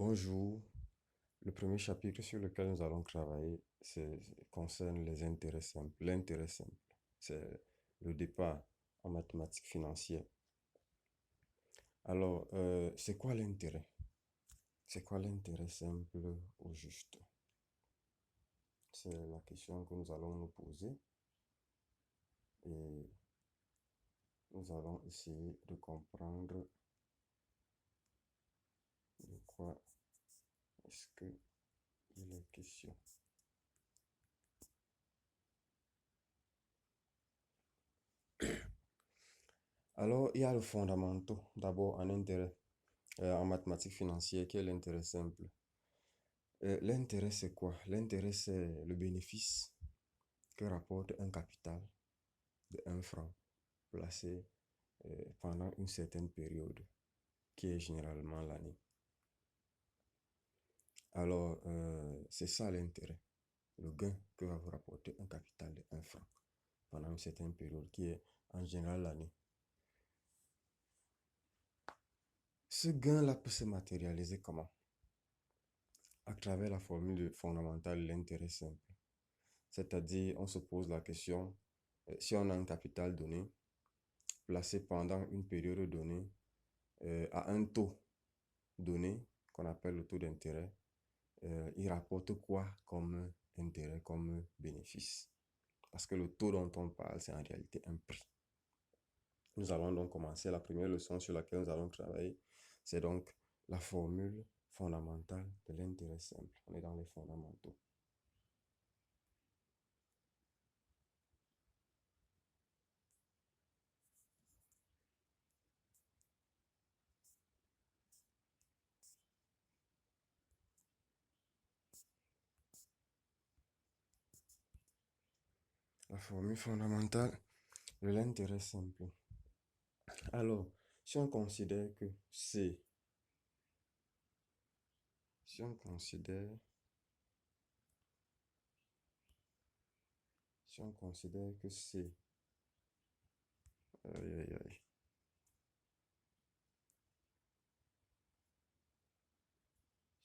Bonjour. Le premier chapitre sur lequel nous allons travailler concerne les intérêts simples. L'intérêt simple, c'est le départ en mathématiques financières. Alors, c'est quoi l'intérêt? C'est quoi l'intérêt simple au juste? C'est la question que nous allons nous poser et nous allons essayer de comprendre de quoi est-ce qu'il est question. Alors, il y a le fondamental, d'abord en intérêt, en mathématiques financières, qui est l'intérêt simple. L'intérêt, c'est quoi? L'intérêt, c'est le bénéfice que rapporte un capital de 1 franc placé pendant une certaine période, qui est généralement l'année. Alors, c'est ça l'intérêt, le gain que va vous rapporter un capital de 1 franc pendant une certaine période, qui est en général l'année. Ce gain-là peut se matérialiser comment? À travers la formule fondamentale de l'intérêt simple. C'est-à-dire, on se pose la question, si on a un capital donné, placé pendant une période donnée, à un taux donné, qu'on appelle le taux d'intérêt, il rapporte quoi comme intérêt, comme bénéfice? Parce que le taux dont on parle, c'est en réalité un prix. Nous allons donc commencer. La première leçon sur laquelle nous allons travailler, c'est donc la formule fondamentale de l'intérêt simple. On est dans les fondamentaux. La formule fondamentale de l'intérêt simple. Alors, si on considère que C, si on considère que C, aïe, aïe, aïe.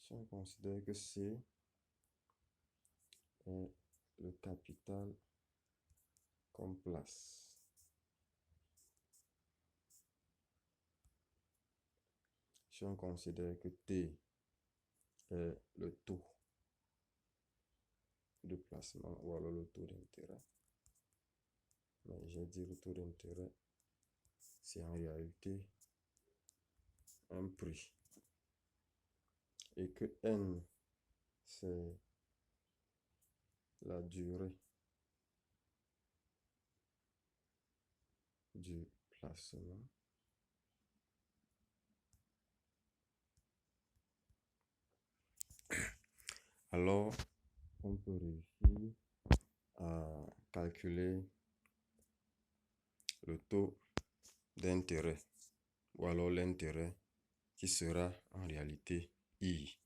Si on considère que C est le capital qu'on place, si on considère que T est le taux de placement ou alors le taux d'intérêt, mais j'ai dit le taux d'intérêt, c'est en réalité un prix, et que N, c'est la durée du placement, alors on peut réussir à calculer le taux d'intérêt ou alors l'intérêt qui sera en réalité I.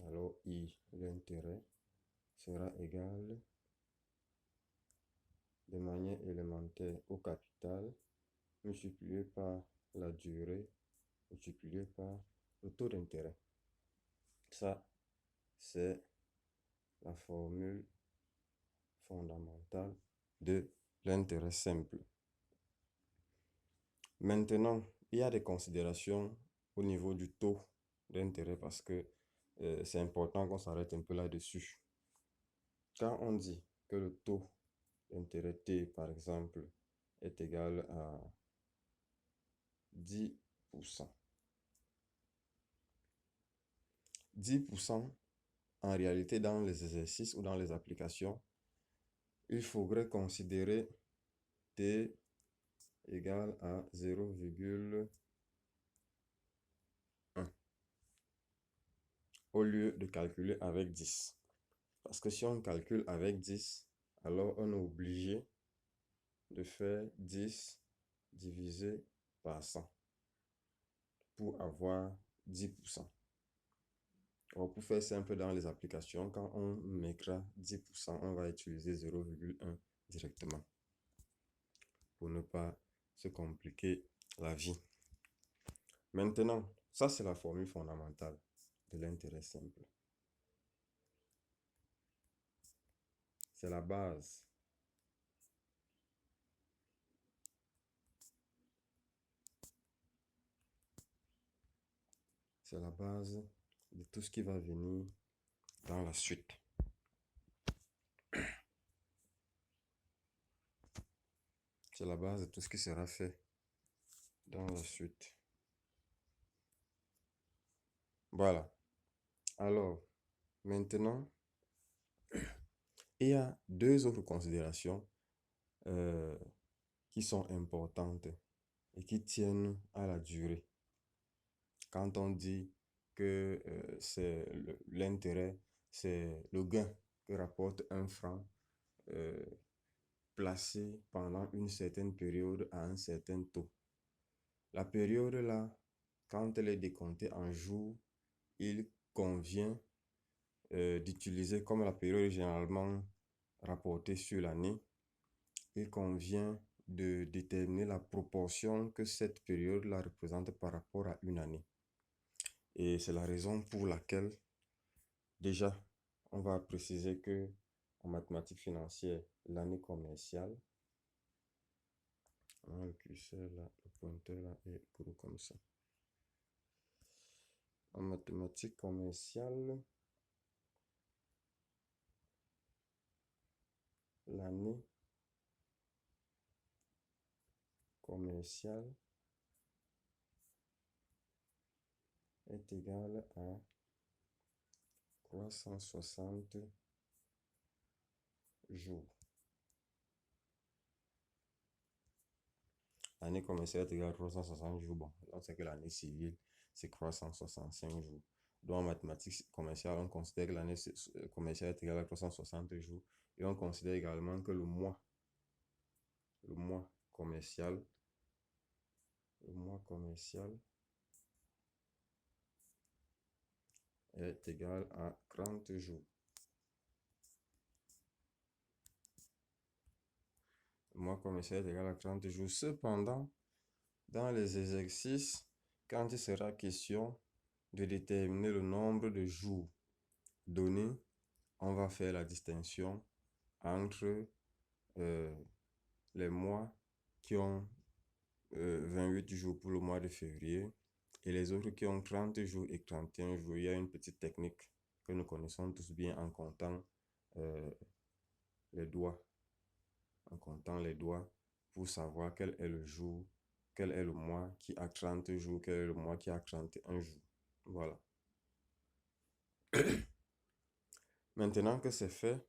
Alors I, l'intérêt, sera égal de manière élémentaire au capital multiplié par la durée multiplié par le taux d'intérêt. Ça, c'est la formule fondamentale de l'intérêt simple. Maintenant, il y a des considérations au niveau du taux d'intérêt parce que c'est important qu'on s'arrête un peu là-dessus. Quand on dit que le taux d'intérêt T, par exemple, est égal à 10%. 10%, en réalité, dans les exercices ou dans les applications, il faudrait considérer T égale à 0,1 au lieu de calculer avec 10. Parce que si on calcule avec 10, alors on est obligé de faire 10 divisé par 100 pour avoir 10%. Alors pour faire simple dans les applications, quand on mettra 10%, on va utiliser 0,1 directement. pour ne pas se compliquer la vie. Maintenant, ça c'est la formule fondamentale de l'intérêt simple. C'est la base. C'est la base de tout ce qui va venir dans la suite. C'est la base de tout ce qui sera fait dans la suite. Voilà. Alors, maintenant, il y a deux autres considérations qui sont importantes et qui tiennent à la durée. Quand on dit que c'est l'intérêt, c'est le gain que rapporte un franc placé pendant une certaine période à un certain taux. La période là, quand elle est décomptée en jours, il convient d'utiliser comme la période est généralement rapportée sur l'année, il convient de déterminer la proportion que cette période-là représente par rapport à une année. Et c'est la raison pour laquelle, déjà, on va préciser que en mathématiques financières, l'année commerciale, le curseur là, le pointeur là est gros comme ça. En mathématiques commerciales, l'année commerciale est égale à 360 jours. L'année commerciale est égale à 360 jours. Bon, on sait que l'année civile, c'est 365 jours. Donc, en mathématiques commerciales, on considère que l'année commerciale est égale à 360 jours. Et on considère également que le mois commercial est égal à 30 jours. Le mois commercial est égal à 30 jours. Cependant, dans les exercices, quand il sera question de déterminer le nombre de jours donnés, on va faire la distinction entre les mois qui ont 28 jours pour le mois de février et les autres qui ont 30 jours et 31 jours. Il y a une petite technique que nous connaissons tous bien en comptant les doigts. En comptant les doigts pour savoir quel est le jour, quel est le mois qui a 30 jours, quel est le mois qui a 31 jours. Voilà. Maintenant que c'est fait,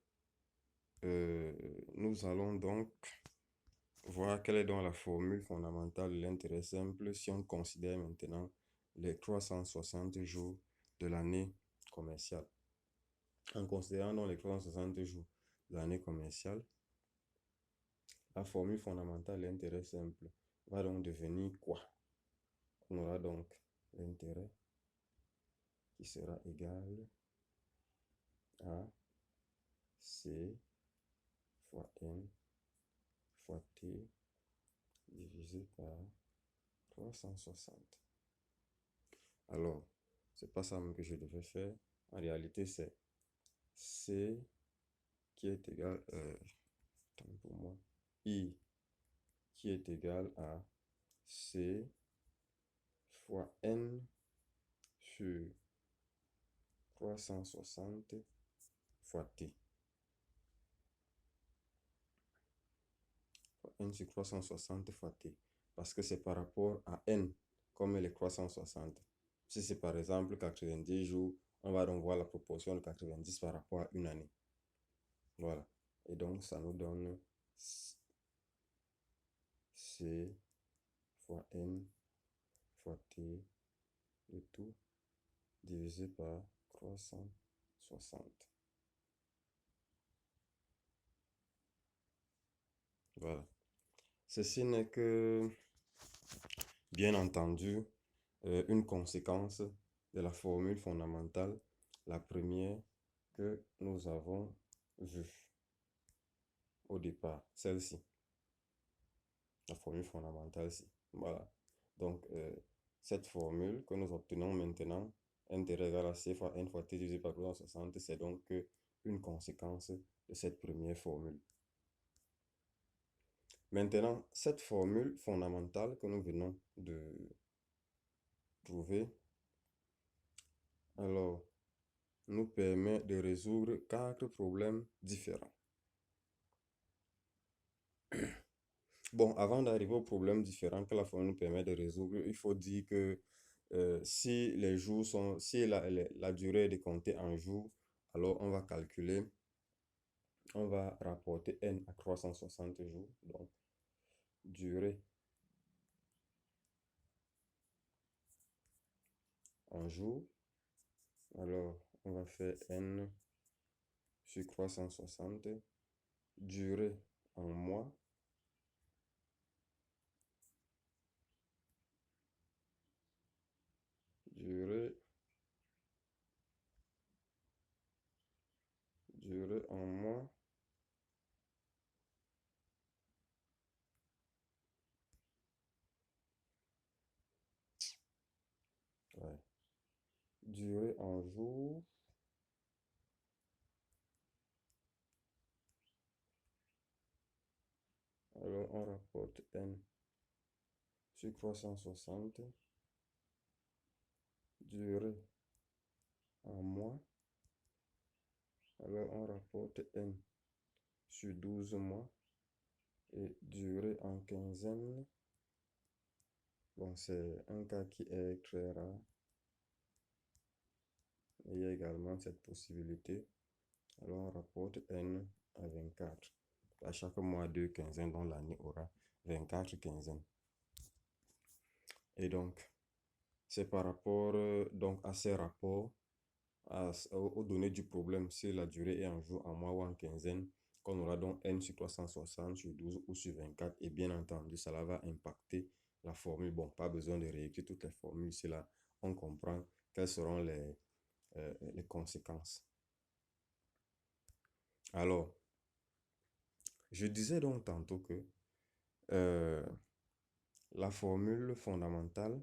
nous allons donc voir quelle est donc la formule fondamentale de l'intérêt simple si on considère maintenant les 360 jours de l'année commerciale. En considérant donc les 360 jours de l'année commerciale, la formule fondamentale de l'intérêt simple va donc devenir quoi? On aura donc l'intérêt qui sera égal à C fois N fois T divisé par 360. Alors, c'est pas ça même que je devais faire. En réalité, c'est C qui est égal, pour moi, I qui est égal à C fois N sur 360 fois T. N sur 360 fois T. Parce que c'est par rapport à N comme elle est 360. Si c'est par exemple 90 jours, on va donc voir la proportion de 90 par rapport à une année. Voilà. Et donc, ça nous donne C fois N fois T de tout divisé par 360. Voilà. Ceci n'est que, bien entendu, une conséquence de la formule fondamentale, la première que nous avons vue au départ, celle-ci. la formule fondamentale-ci. Voilà. Donc, cette formule que nous obtenons maintenant, intérêt égal à c fois n fois t divisé par 360, c'est donc une conséquence de cette première formule. Maintenant, cette formule fondamentale que nous venons de trouver, alors, nous permet de résoudre 4 problèmes différents. Bon, avant d'arriver aux problèmes différents que la formule nous permet de résoudre, il faut dire que si les jours sont, si la durée est décomptée en jours, alors on va calculer, on va rapporter n à 360 jours, donc durée en jours. Alors, on va faire n sur 360, durée en mois, durée en mois, ouais. Durée en jours, alors on rapporte n sur 360, durée en mois, alors on rapporte n sur 12 mois, et durée en quinzaine. Bon, c'est un cas qui est très rare. Il y a également cette possibilité. Alors on rapporte n à 24. À chaque mois, 2 quinzaines, dont l'année aura 24 quinzaines. Et donc, c'est par rapport donc à ces rapports, aux données du problème, si la durée est en jour, en mois ou en quinzaine, qu'on aura donc n sur 360, sur 12 ou sur 24. Et bien entendu, cela va impacter la formule. Bon, pas besoin de réécrire toutes les formules, c'est là on comprend quelles seront les conséquences. Alors, je disais donc tantôt que la formule fondamentale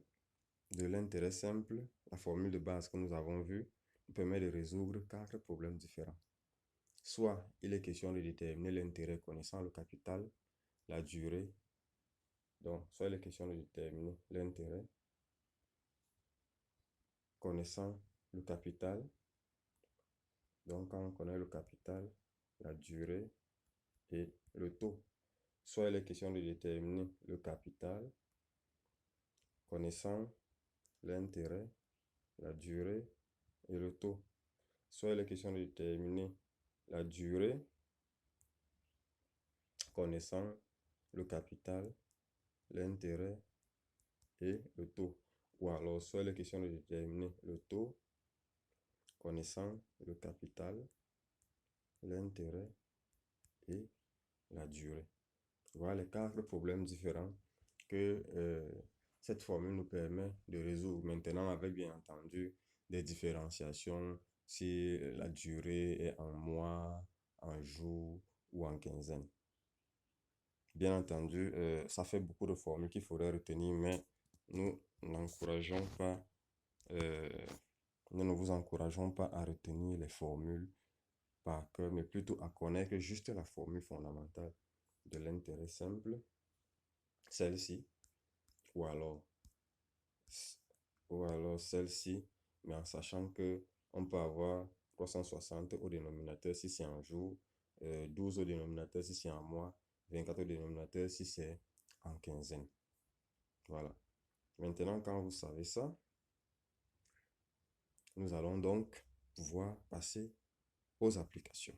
de l'intérêt simple, la formule de base que nous avons vue, nous permet de résoudre 4 problèmes différents. Soit il est question de déterminer l'intérêt connaissant le capital, la durée. Donc, soit il est question de déterminer l'intérêt connaissant le capital. Donc, quand on connaît le capital, la durée et le taux. Soit il est question de déterminer le capital connaissant l'intérêt, la durée et le taux. Soit il est question de déterminer la durée connaissant le capital, l'intérêt et le taux. Ou alors, soit il est question de déterminer le taux connaissant le capital, l'intérêt et la durée. Voilà les 4 problèmes différents que cette formule nous permet de résoudre. Maintenant, avec bien entendu des différenciations si la durée est en mois, en jours ou en quinzaine. Bien entendu, ça fait beaucoup de formules qu'il faudrait retenir, mais nous n'encourageons pas, nous ne vous encourageons pas à retenir les formules par cœur, mais plutôt à connaître juste la formule fondamentale de l'intérêt simple, celle-ci, ou alors, celle-ci, mais en sachant que on peut avoir 360 au dénominateur si c'est en jour, 12 au dénominateur si c'est en mois, 24 au dénominateur si c'est en quinzaine. Voilà. Maintenant, quand vous savez ça, nous allons donc pouvoir passer aux applications.